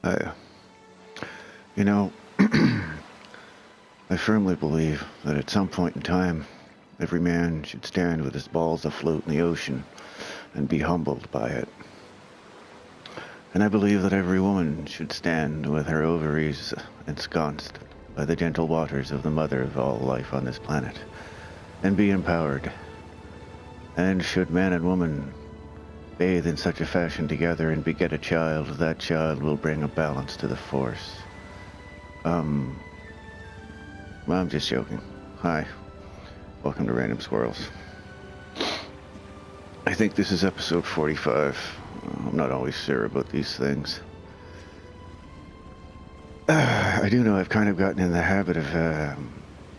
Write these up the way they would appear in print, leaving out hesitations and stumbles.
I, you know, I firmly believe that at some point in time, every man should stand with his balls afloat in the ocean and be humbled by it. And I believe that every woman should stand with her ovaries ensconced by the gentle waters of the mother of all life on this planet and be empowered. And should man and woman bathe in such a fashion together and beget a child, that child will bring a balance to the force. Well, I'm just joking. Hi. Welcome to Random Squirrels. I think this is episode 45. I'm not always sure about these things. I do know I've kind of gotten in the habit of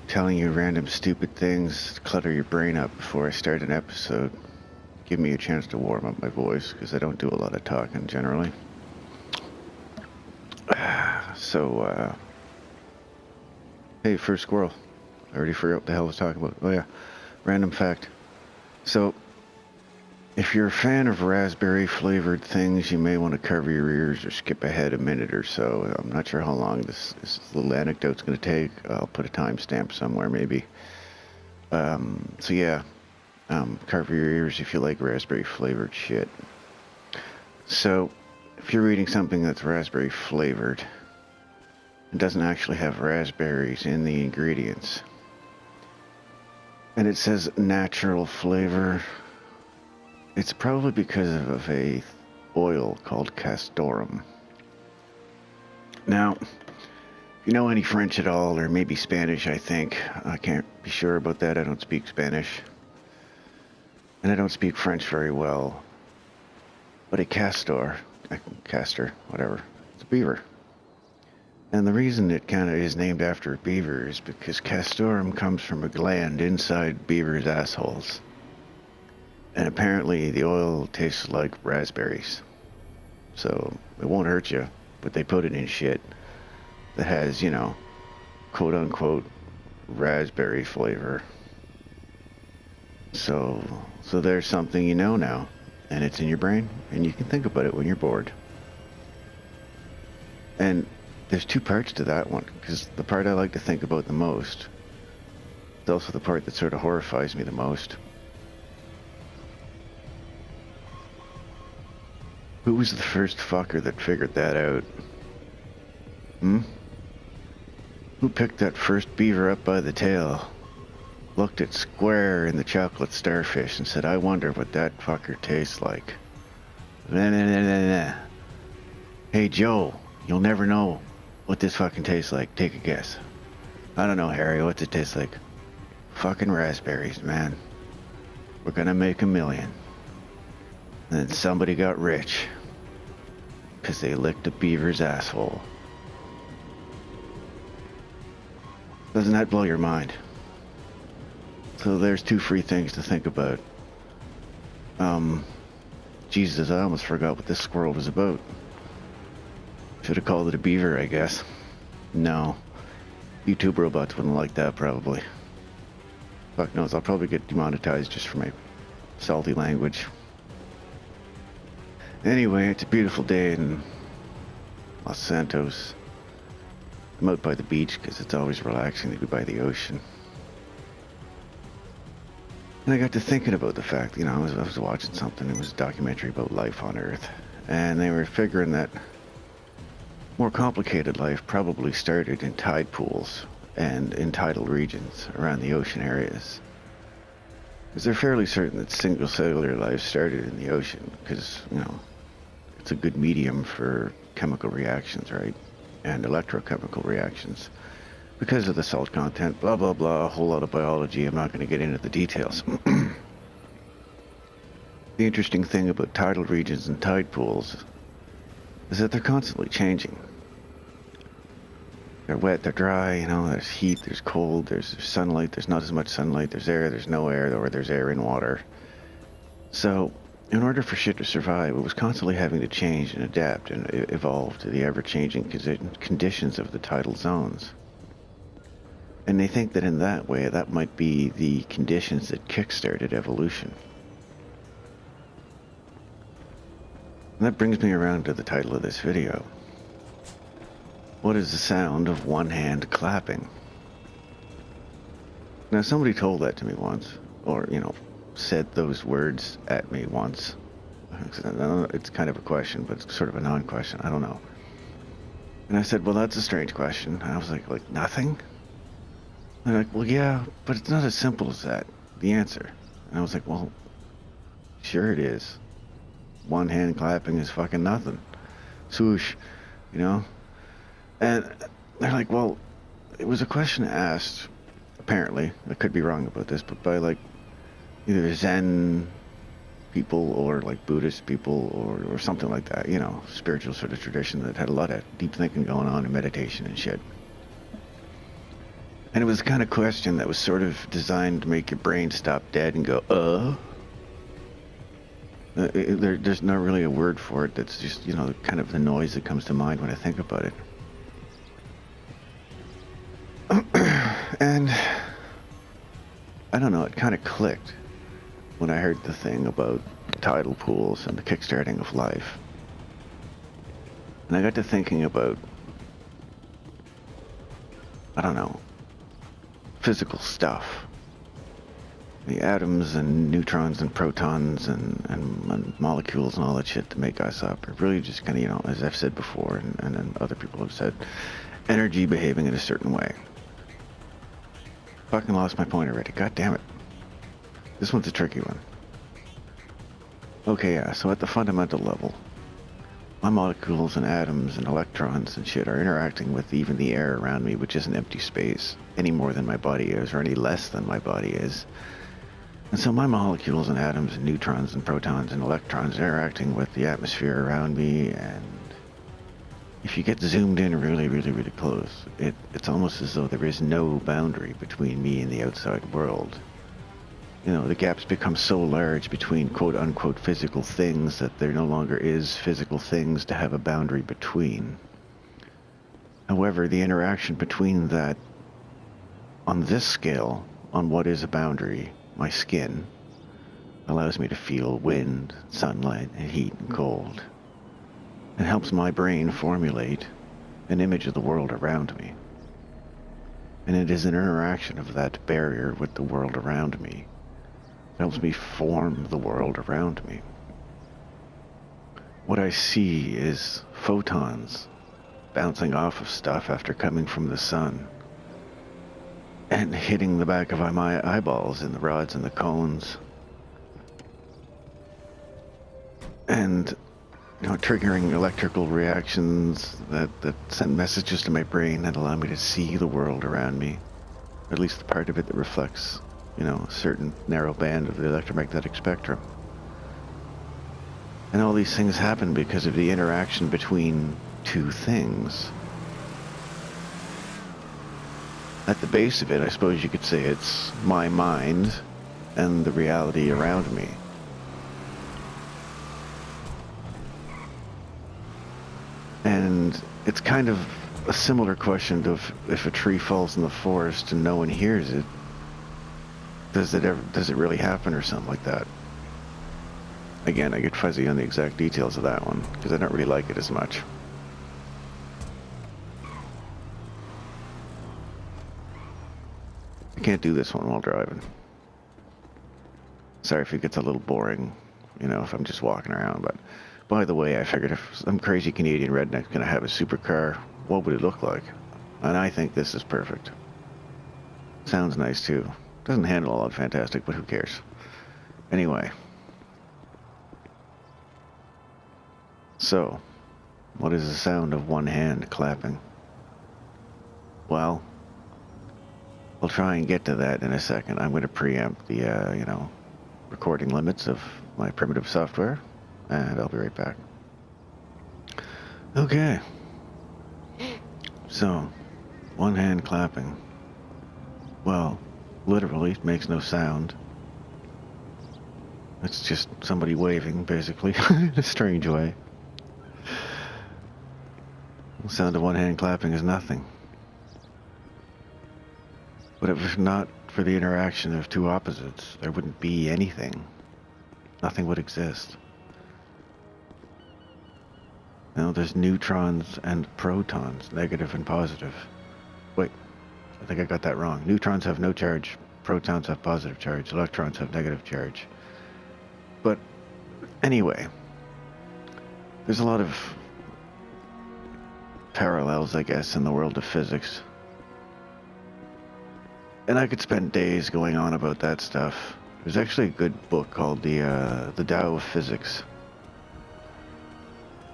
telling you random stupid things to clutter your brain up before I start an episode. Give me a chance to warm up my voice, because I don't do a lot of talking generally. Hey, first squirrel. I already forgot what the hell I was talking about. Oh yeah, random fact. So, if you're a fan of raspberry flavored things, you may want to cover your ears or skip ahead a minute or so. I'm not sure how long this little anecdote's going to take. I'll put a timestamp somewhere maybe. Cover your ears if you like raspberry flavored shit. So, if you're reading something that's raspberry flavored, it doesn't actually have raspberries in the ingredients. And it says natural flavor. It's probably because of a oil called castoreum. Now, if you know any French at all, or maybe Spanish, I think. I can't be sure about that. I don't speak Spanish. And I don't speak French very well. But a castor, whatever, it's a beaver. And the reason it kind of is named after a beaver is because castoreum comes from a gland inside beavers' assholes. And apparently the oil tastes like raspberries. So it won't hurt you, but they put it in shit that has, quote unquote, raspberry flavor. So there's something you know now, and it's in your brain, and you can think about it when you're bored. And there's two parts to that one, because the part I like to think about the most is also the part that sort of horrifies me the most. Who was the first fucker that figured that out? Who picked that first beaver up by the tail, looked at Square in the chocolate starfish and said, I wonder what that fucker tastes like? Hey Joe, you'll never know what this fucking tastes like. Take a guess. I don't know, Harry, what's it taste like? Fucking raspberries, man. We're gonna make $1 million. And then somebody got rich because they licked a beaver's asshole. Doesn't that blow your mind? So there's two free things to think about. Jesus, I almost forgot what this squirrel was about. Should have called it a beaver, I guess. No. YouTube robots wouldn't like that, probably. Fuck knows, I'll probably get demonetized just for my salty language. Anyway, it's a beautiful day in Los Santos. I'm out by the beach because it's always relaxing to be by the ocean. And I got to thinking about the fact, I was watching something, it was a documentary about life on Earth. And they were figuring that more complicated life probably started in tide pools and in tidal regions around the ocean areas. Because they're fairly certain that single cellular life started in the ocean because, it's a good medium for chemical reactions, right? And electrochemical reactions. Because of the salt content, blah, blah, blah, a whole lot of biology. I'm not going to get into the details. The interesting thing about tidal regions and tide pools is that they're constantly changing. They're wet, they're dry, there's heat, there's cold, there's sunlight, there's not as much sunlight, there's air, there's no air, or there's air in water. So, in order for shit to survive, it was constantly having to change and adapt and evolve to the ever-changing conditions of the tidal zones. And they think that in that way, that might be the conditions that kick-started evolution. And that brings me around to the title of this video. What is the sound of one hand clapping? Now, somebody told that to me once, or, said those words at me once. It's kind of a question, but it's sort of a non-question. I don't know. And I said, well, that's a strange question. And I was like, nothing? And they're like, well, yeah, but it's not as simple as that, the answer. And I was like, well, sure it is. One hand clapping is fucking nothing. Swoosh, And they're like, well, it was a question asked, apparently, I could be wrong about this, but by either Zen people or Buddhist people or something like that, spiritual sort of tradition that had a lot of deep thinking going on and meditation and shit. And it was the kind of question that was sort of designed to make your brain stop dead and go, there's not really a word for it. That's just, kind of the noise that comes to mind when I think about it. And I don't know, it kind of clicked when I heard the thing about tidal pools and the kickstarting of life. And I got to thinking about, I don't know, physical stuff. The atoms and neutrons and protons and molecules and all that shit that make us up are really just kind of, as I've said before and other people have said, energy behaving in a certain way. Fucking lost my point already. God damn it. This one's a tricky one. Okay, yeah, so at the fundamental level, my molecules and atoms and electrons and shit are interacting with even the air around me, which isn't empty space, any more than my body is, or any less than my body is. And so my molecules and atoms and neutrons and protons and electrons interacting with the atmosphere around me, and if you get zoomed in really, really, really close, it's almost as though there is no boundary between me and the outside world. The gaps become so large between quote-unquote physical things that there no longer is physical things to have a boundary between. However, the interaction between that, on this scale, on what is a boundary, my skin, allows me to feel wind, sunlight, and heat and cold. It helps my brain formulate an image of the world around me. And it is an interaction of that barrier with the world around me. It helps me form the world around me. What I see is photons bouncing off of stuff after coming from the sun and hitting the back of my eyeballs and the rods and the cones. And triggering electrical reactions that send messages to my brain that allow me to see the world around me, or at least the part of it that reflects, a certain narrow band of the electromagnetic spectrum. And all these things happen because of the interaction between two things. At the base of it, I suppose you could say it's my mind and the reality around me. And it's kind of a similar question to if a tree falls in the forest and no one hears it, does it really happen or something like that? Again, I get fuzzy on the exact details of that one because I don't really like it as much. I can't do this one while driving. Sorry if it gets a little boring, if I'm just walking around, but by the way, I figured if some crazy Canadian redneck's gonna have a supercar, what would it look like? And I think this is perfect. Sounds nice too. Doesn't handle all that fantastic, but who cares? Anyway. So, what is the sound of one hand clapping? Well, I'll try and get to that in a second. I'm going to preempt the, recording limits of my primitive software, and I'll be right back. Okay. So, one hand clapping. Well, literally, it makes no sound. It's just somebody waving, basically, in a strange way. The sound of one hand clapping is nothing. But if not for the interaction of two opposites, there wouldn't be anything. Nothing would exist. No, there's neutrons and protons, negative and positive. Wait, I think I got that wrong. Neutrons have no charge, protons have positive charge, electrons have negative charge. But anyway, there's a lot of parallels, I guess, in the world of physics. And I could spend days going on about that stuff. There's actually a good book called the Tao of Physics.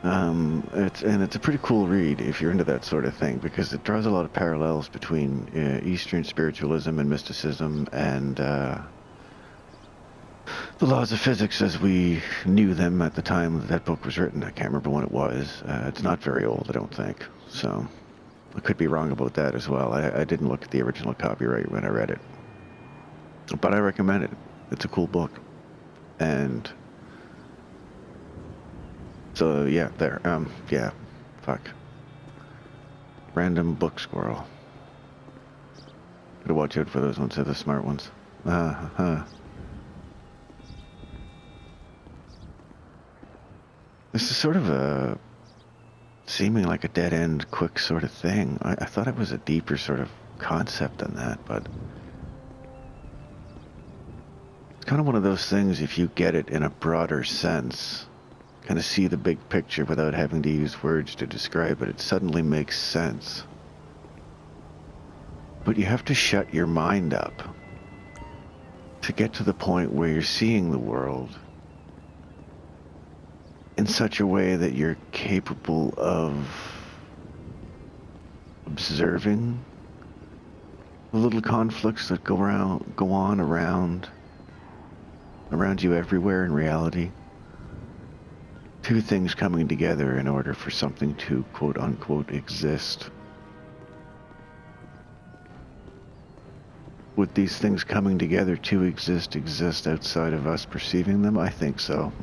It's a pretty cool read if you're into that sort of thing, because it draws a lot of parallels between Eastern spiritualism and mysticism and the laws of physics as we knew them at the time that book was written. I can't remember when it was. It's not very old, I don't think. So I could be wrong about that as well. I didn't look at the original copyright when I read it. But I recommend it. It's a cool book. And so, yeah, there. Yeah, fuck. Random book squirrel. Gotta watch out for those ones. They're the smart ones. This is sort of a seeming like a dead-end, quick sort of thing. I thought it was a deeper sort of concept than that, but it's kind of one of those things, if you get it in a broader sense, kind of see the big picture without having to use words to describe it, it suddenly makes sense. But you have to shut your mind up to get to the point where you're seeing the world in such a way that you're capable of observing the little conflicts that go on around you everywhere in reality. Two things coming together in order for something to quote unquote exist. Would these things coming together to exist outside of us perceiving them? I think so.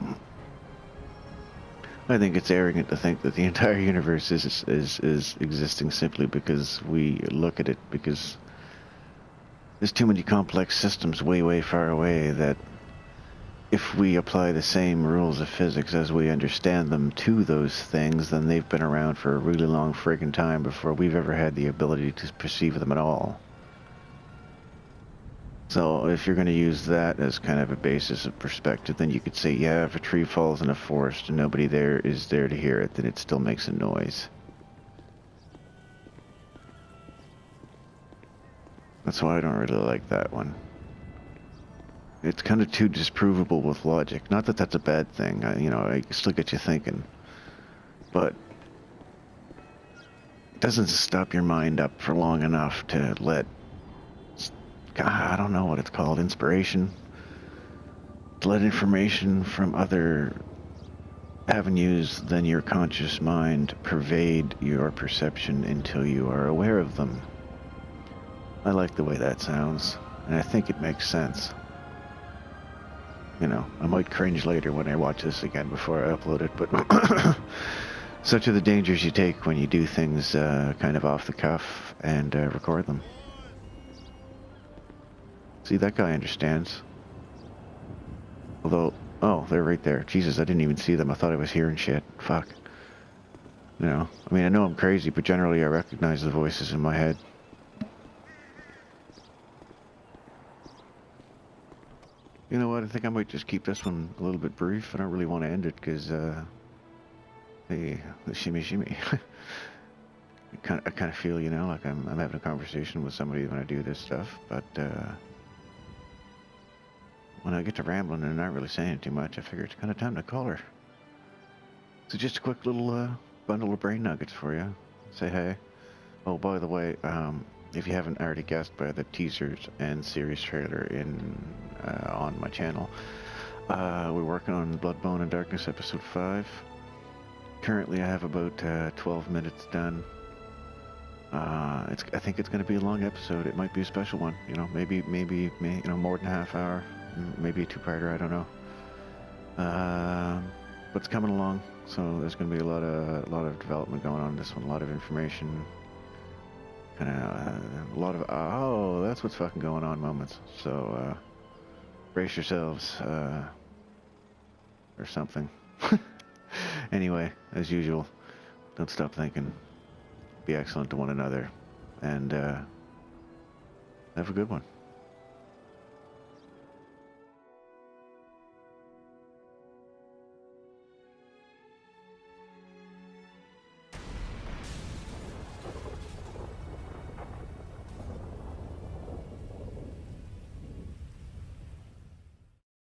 I think it's arrogant to think that the entire universe is existing simply because we look at it, because there's too many complex systems way far away that if we apply the same rules of physics as we understand them to those things, then they've been around for a really long friggin' time before we've ever had the ability to perceive them at all. So if you're going to use that as kind of a basis of perspective, then you could say, yeah, if a tree falls in a forest and nobody there is there to hear it, then it still makes a noise. That's why I don't really like that one. It's kind of too disprovable with logic. Not that that's a bad thing. I still get you thinking. But it doesn't stop your mind up for long enough to let, I don't know what it's called, inspiration, to let information from other avenues than your conscious mind pervade your perception until you are aware of them. I like the way that sounds, and I think it makes sense. I might cringe later when I watch this again before I upload it, but such are the dangers you take when you do things kind of off the cuff and record them. See, that guy understands. Although, oh, they're right there. Jesus, I didn't even see them. I thought I was hearing shit. Fuck. I know I'm crazy, but generally I recognize the voices in my head. You know what? I think I might just keep this one a little bit brief. I don't really want to end it because, the shimmy. I kind of feel, like I'm having a conversation with somebody when I do this stuff, but when I get to rambling and not really saying too much, I figure it's kind of time to call her. So just a quick little bundle of brain nuggets for you. Say hey. Oh, by the way, if you haven't already guessed by the teasers and series trailer on my channel, we're working on Blood, Bone, and Darkness episode 5. Currently, I have about 12 minutes done. I think it's going to be a long episode. It might be a special one. Maybe more than a half hour. Maybe a two-parter. I don't know. But it's coming along, so there's going to be a lot of development going on in this one. A lot of information. A lot of oh, that's what's fucking going on moments. So brace yourselves, or something. Anyway, as usual, Don't stop thinking. Be excellent to one another. And have a good one.